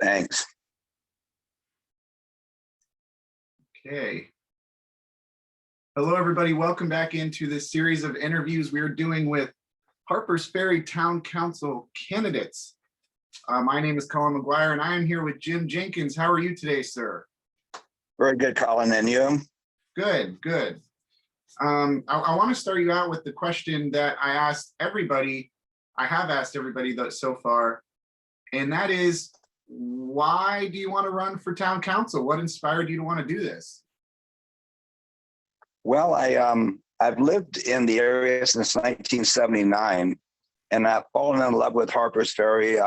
Thanks. Okay. Hello, everybody. Welcome back into this series of interviews we're doing with Harpers Ferry Town Council candidates. My name is Colin McGuire, and I am here with Jim Jenkins. How are you today, sir? Very good, Colin. And you? Good, good. I want to start you out with the question that I asked everybody. I have asked everybody so far, and that is, why do you want to run for town council? What inspired you to want to do this? Well, I've lived in the area since 1979, and I've fallen in love with Harpers Ferry.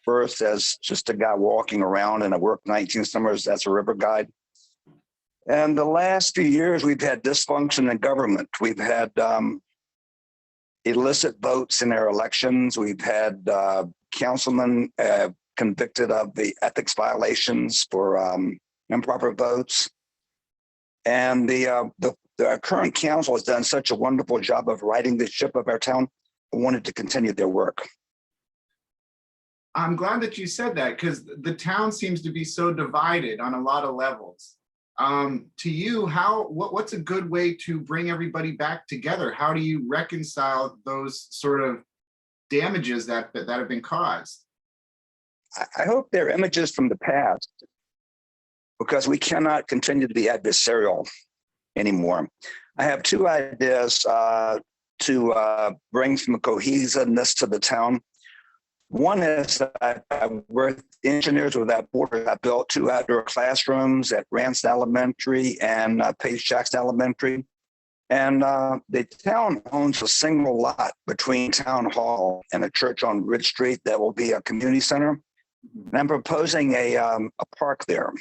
First, as just a guy walking around, and I worked 19 summers as a river guide. And the last few years, we've had dysfunction in government. We've had illicit votes in our elections. We've had councilmen convicted of the ethics violations for improper votes. And the current council has done such a wonderful job of righting the ship of our town. I wanted to continue their work. I'm glad that you said that, because the town seems to be so divided on a lot of levels. To you, what's a good way to bring everybody back together? How do you reconcile those sort of damages that have been caused? I hope they're images from the past, because we cannot continue to be adversarial anymore. I have two ideas to bring some cohesiveness to the town. One is that I worked engineers without borders. I built 2 outdoor classrooms at Rance Elementary and Page Jackson Elementary. And the town owns a single lot between Town Hall and a church on Ridge Street that will be a community center. And I'm proposing a park there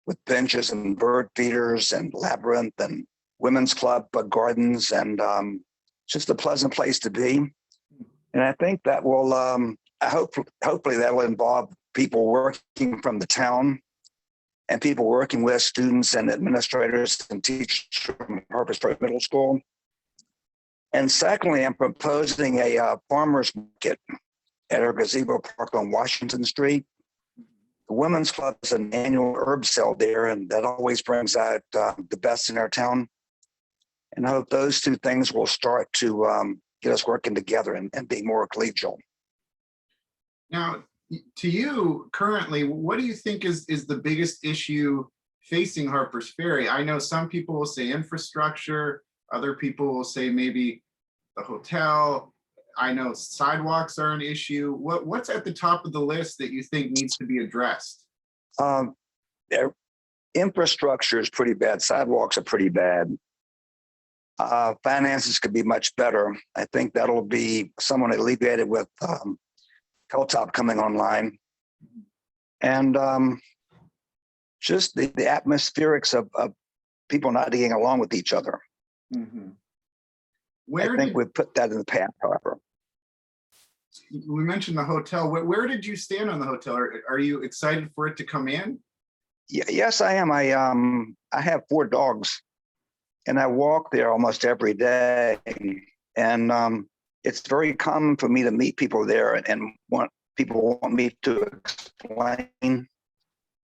with benches and bird feeders and labyrinth and women's club gardens, and just a pleasant place to be. And I think that will, hopefully that will involve people working from the town and people working with students and administrators and teachers from Harpers Ferry Middle School. And secondly, I'm proposing a farmer's market at our gazebo park on Washington Street. The Women's Club is an annual herb sale there, and that always brings out the best in our town. And I hope those two things will start to get us working together and being more collegial. Now, to you currently, what do you think is the biggest issue facing Harpers Ferry? I know some people will say infrastructure, other people will say maybe the hotel. I know sidewalks are an issue. What's at the top of the list that you think needs to be addressed? Their infrastructure is pretty bad. Sidewalks are pretty bad. Finances could be much better. I think that'll be somewhat alleviated with Hilltop coming online. And just the atmospherics of people not getting along with each other. Mm-hmm. I think we've put that in the past, however. We mentioned the hotel. Where did you stand on the hotel? Are you excited for it to come in? Yes, I am. I have 4 dogs, and I walk there almost every day. And it's very common for me to meet people there and people want me to explain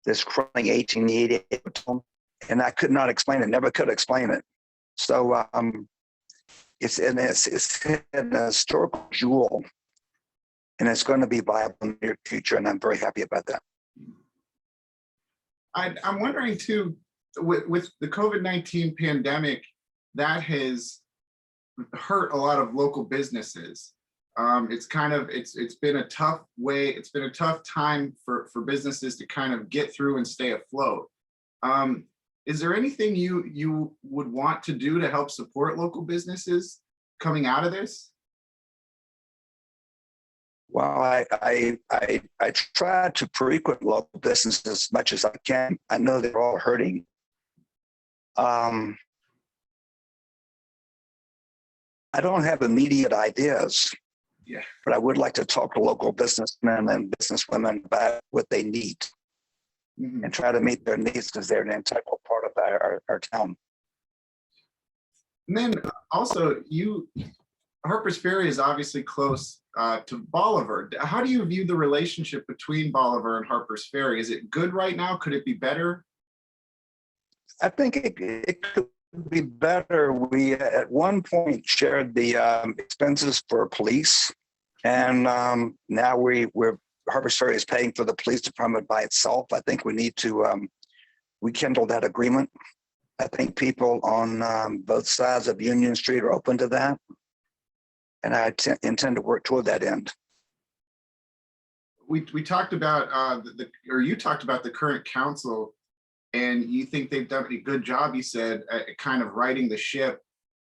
this crumbling 1888 hotel, and I could not explain it. Never could explain it. So it's a historical jewel, and it's going to be viable in the near future, and I'm very happy about that. I'm wondering too, with the COVID-19 pandemic, that has hurt a lot of local businesses. It's been a tough way. It's been a tough time for businesses to kind of get through and stay afloat. Is there anything you would want to do to help support local businesses coming out of this? Well, I try to frequent local businesses as much as I can. I know they're all hurting. I don't have immediate ideas, but I would like to talk to local businessmen and businesswomen about what they need, and try to meet their needs, because they're an integral part of our town. And then also, Harpers Ferry is obviously close to Bolivar. How do you view the relationship between Bolivar and Harpers Ferry? Is it good right now? Could it be better? I think it could be better. We at one point shared the expenses for police, and now we're Harpers Ferry is paying for the police department by itself. I think we need to rekindle that agreement. I think people on both sides of Union Street are open to that, and I intend to work toward that end. We talked about you talked about the current council, and you think they've done a good job, you said, at kind of righting the ship.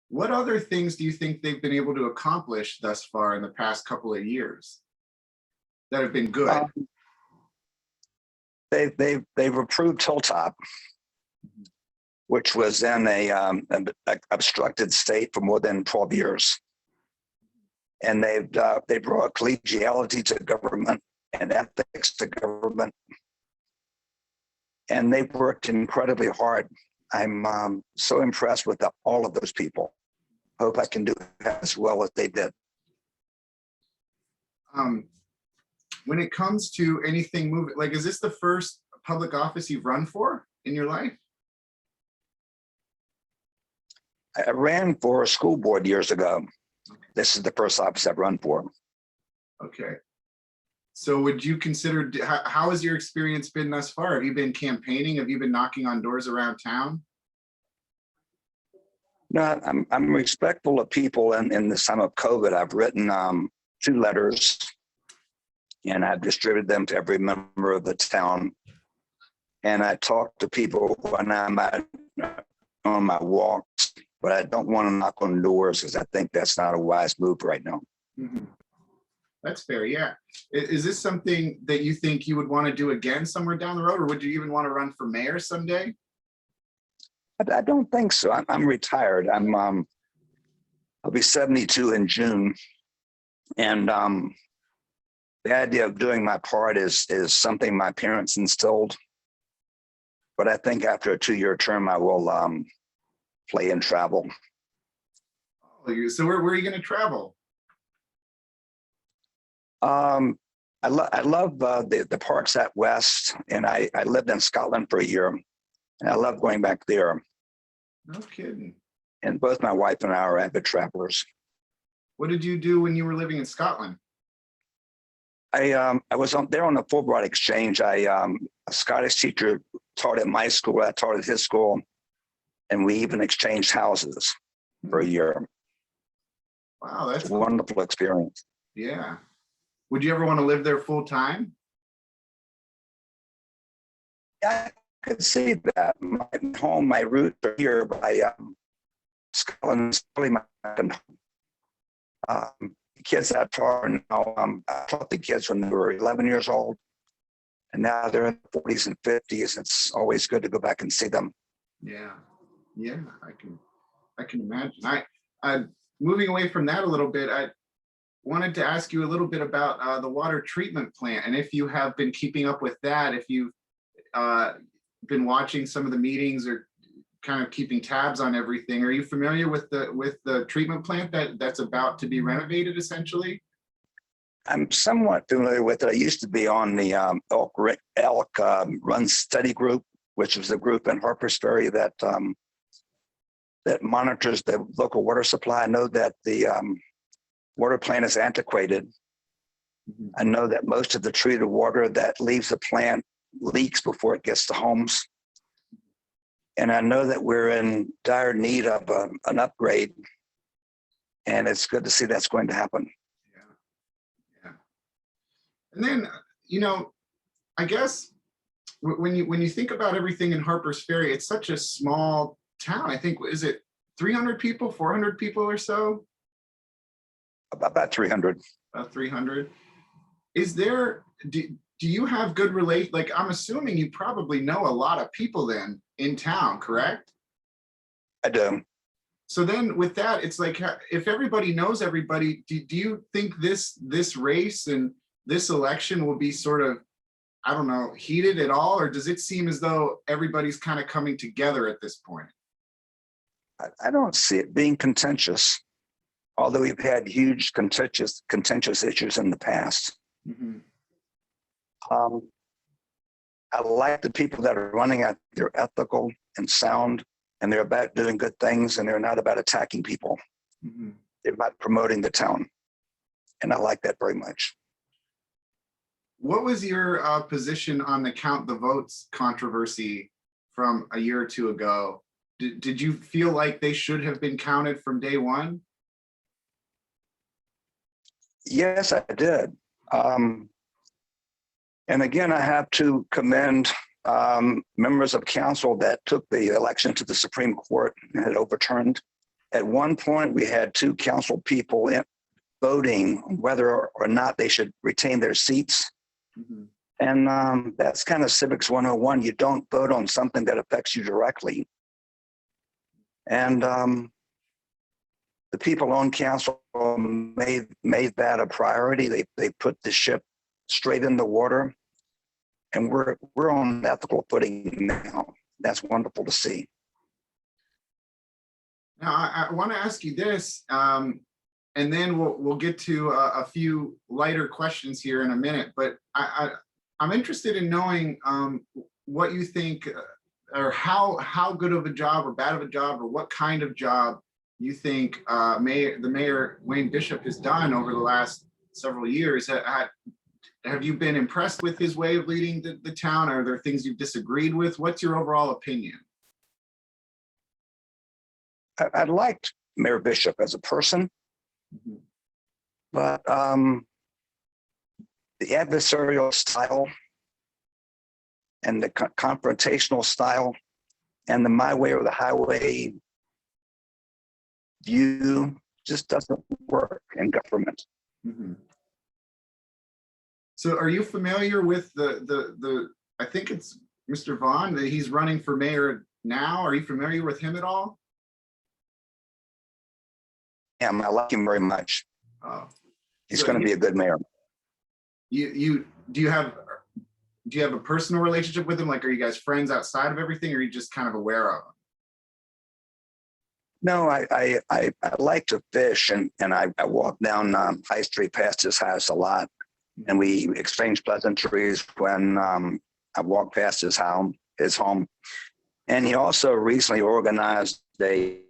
What other things do you think they've been able to accomplish thus far in the past couple of years that have been good? They've approved Hilltop, which was in an obstructed state for more than 12 years. And they brought collegiality to government and ethics to government. And they've worked incredibly hard. I'm so impressed with all of those people. Hope I can do as well as they did. When it comes to anything moving, like, is this the first public office you've run for in your life? I ran for a school board years ago. This is the first office I've run for. Okay. So would you consider, how has your experience been thus far? Have you been campaigning? Have you been knocking on doors around town? No, I'm respectful of people. In this time of COVID, I've written 2 letters, and I've distributed them to every member of the town. And I talk to people when I'm on my walks, but I don't want to knock on doors because I think that's not a wise move right now. Mm-hmm. That's fair, yeah. Is this something that you think you would want to do again somewhere down the road, or would you even want to run for mayor someday? I don't think so. I'm retired. I'll be 72 in June, and the idea of doing my part is something my parents instilled. But I think after a 2-year term, I will play and travel. Oh, so where are you going to travel? I love the parks out west, and I lived in Scotland for a year, and I love going back there. No kidding. And both my wife and I are avid travelers. What did you do when you were living in Scotland? I was there on a Fulbright exchange. A Scottish teacher taught at my school. I taught at his school, and we even exchanged houses for a year. Wow, that's a wonderful experience. Yeah. Would you ever want to live there full time? Yeah, I could see that. My home, my roots are here, but Scotland is really my kids that far now. I taught the kids when they were 11 years old, and now they're in the 40s and 50s. It's always good to go back and see them. Yeah, yeah, I can imagine. I moving away from that a little bit, I wanted to ask you a little bit about the water treatment plant, and if you have been keeping up with that, if you've been watching some of the meetings or kind of keeping tabs on everything. Are you familiar with the treatment plant that's about to be renovated, essentially? I'm somewhat familiar with it. I used to be on the Elk Run Study Group, which was a group in Harpers Ferry that monitors the local water supply. I know that the water plant is antiquated. Mm-hmm. I know that most of the treated water that leaves the plant leaks before it gets to homes. And I know that we're in dire need of an upgrade, and it's good to see that's going to happen. Yeah. And then, I guess when you think about everything in Harpers Ferry, it's such a small town. I think, is it 300 people, 400 people or so? About 300. About 300. Is there, do you have good like, I'm assuming you probably know a lot of people then in town, correct? I do. So then with that, it's like, if everybody knows everybody, do you think this race and this election will be sort of, I don't know, heated at all? Or does it seem as though everybody's kind of coming together at this point? I don't see it being contentious. although we've had huge contentious issues in the past. Mhm. I like the people that are running it. They're ethical and sound, and they're about doing good things, and they're not about attacking people. Mhm. They're about promoting the town. And I like that very much. What was your position on the count the votes controversy from a year or two ago? Did you feel like they should have been counted from day one? Yes, I did. And again, I have to commend members of council that took the election to the Supreme Court and had overturned. At one point, we had 2 council people voting whether or not they should retain their seats. Mhm. And that's kind of civics 101. You don't vote on something that affects you directly. And the people on council made that a priority. They put the ship straight in the water, and we're on ethical footing now. That's wonderful to see. Now, I want to ask you this, and then we'll get to a few lighter questions here in a minute. But I'm interested in knowing what you think, or how good of a job or bad of a job, or what kind of job you think the mayor Wayne Bishop has done over the last several years. Have you been impressed with his way of leading the town? Are there things you've disagreed with? What's your overall opinion? I liked Mayor Bishop as a person, Mhm. but the adversarial style and the confrontational style and the my way or the highway view just doesn't work in government. Mhm. So are you familiar with the I think it's Mr. Vaughn, that he's running for mayor now? Are you familiar with him at all? Yeah, I like him very much. Oh, He's so going to be a good mayor. do you have a personal relationship with him? Like, are you guys friends outside of everything, or are you just kind of aware of him? No, I like to fish, and I walk down High Street past his house a lot, and we exchange pleasantries when I walk past his home. And he also recently organized a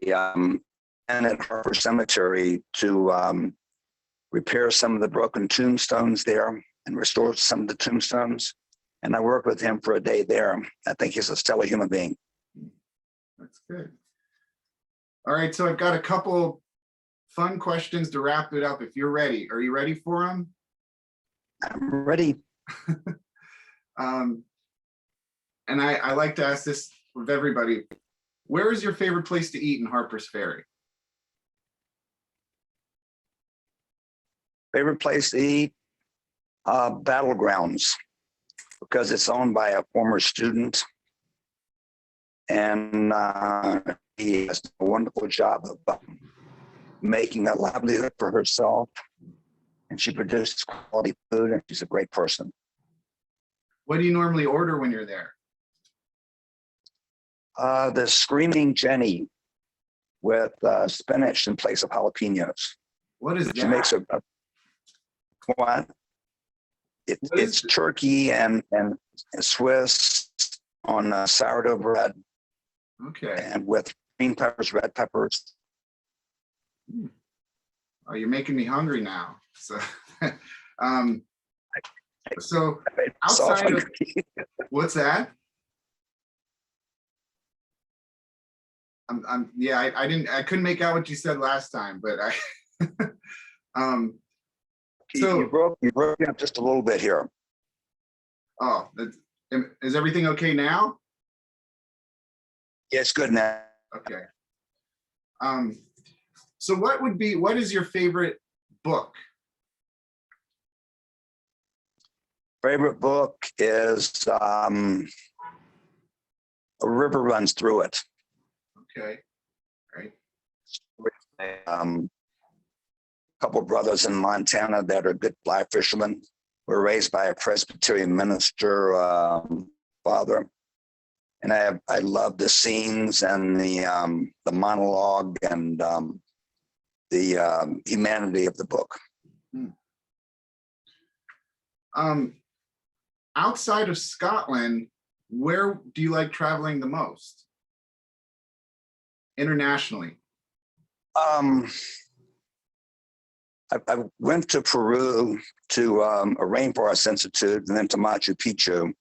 at Harpers Cemetery to repair some of the broken tombstones there and restore some of the tombstones. And I worked with him for a day there. I think he's a stellar human being. That's good. All right, so I've got a couple fun questions to wrap it up if you're ready. Are you ready for them? I'm ready. And I like to ask this with everybody. Where is your favorite place to eat in Harpers Ferry? Favorite place to eat? Battlegrounds, because it's owned by a former student. And he has a wonderful job of making a livelihood for herself. And she produces quality food, and she's a great person. What do you normally order when you're there? The Screaming Jenny with spinach in place of jalapenos. What is She that? makes a what? It's turkey and Swiss on sourdough bread, Okay. and with green peppers, red peppers. Oh, you're making me hungry now. So, so outside of what's that? Yeah, I couldn't make out what you said last time, but so you broke up just a little bit here. oh, is everything okay now? Yeah, it's good now. Okay. So what is your favorite book? Favorite book is A River Runs Through It. Okay. Right. A couple of brothers in Montana that are good fly fishermen. Were raised by a Presbyterian minister father, and I love the scenes and the monologue and humanity of the book. Outside of Scotland, where do you like traveling the most? Internationally. I went to Peru to a rainforest institute and then to Machu Picchu.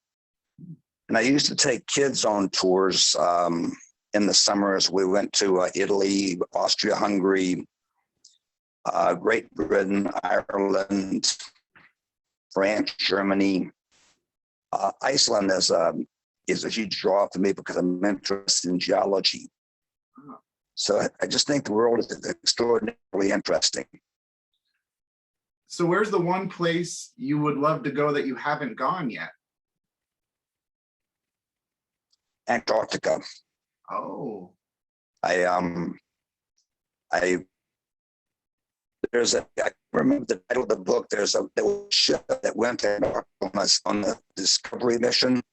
And I used to take kids on tours in the summers. We went to Italy, Austria, Hungary, Great Britain, Ireland, France, Germany. Iceland is a huge draw for me because I'm interested in geology. So I just think the world is extraordinarily interesting. So where's the one place you would love to go that you haven't gone yet? Antarctica. Oh. I remember the title of the book. There was a ship that went there on the discovery mission,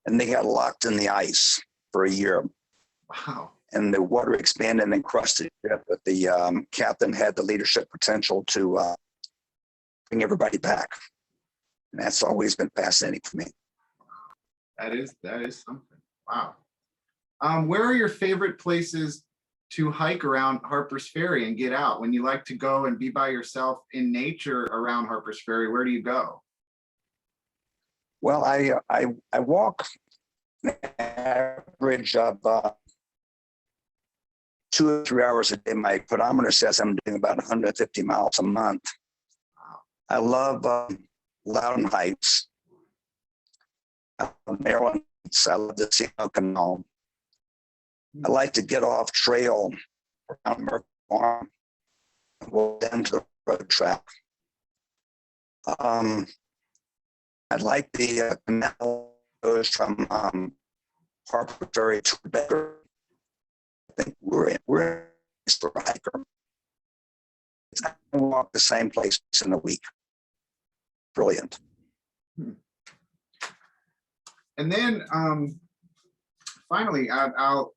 and they got locked in the ice for a year. Wow. And the water expanded and crusted it, but the captain had the leadership potential to bring everybody back. And that's always been fascinating for me. That is something. Wow. Where are your favorite places to hike around Harpers Ferry and get out? When you like to go and be by yourself in nature around Harpers Ferry, where do you go? Well, I walk an average of 2 or 3 hours a day. My pedometer says I'm doing about 150 miles a month. Wow. I love Loudon Heights, Maryland Heights. I love the Seattle Canal. I like to get off trail around Murphy Farm and go down to the road track. I like the canal goes from Harpers Ferry to Becker. I think we're in for a hiker. I can walk the same place in a week. Brilliant. And then finally, I'll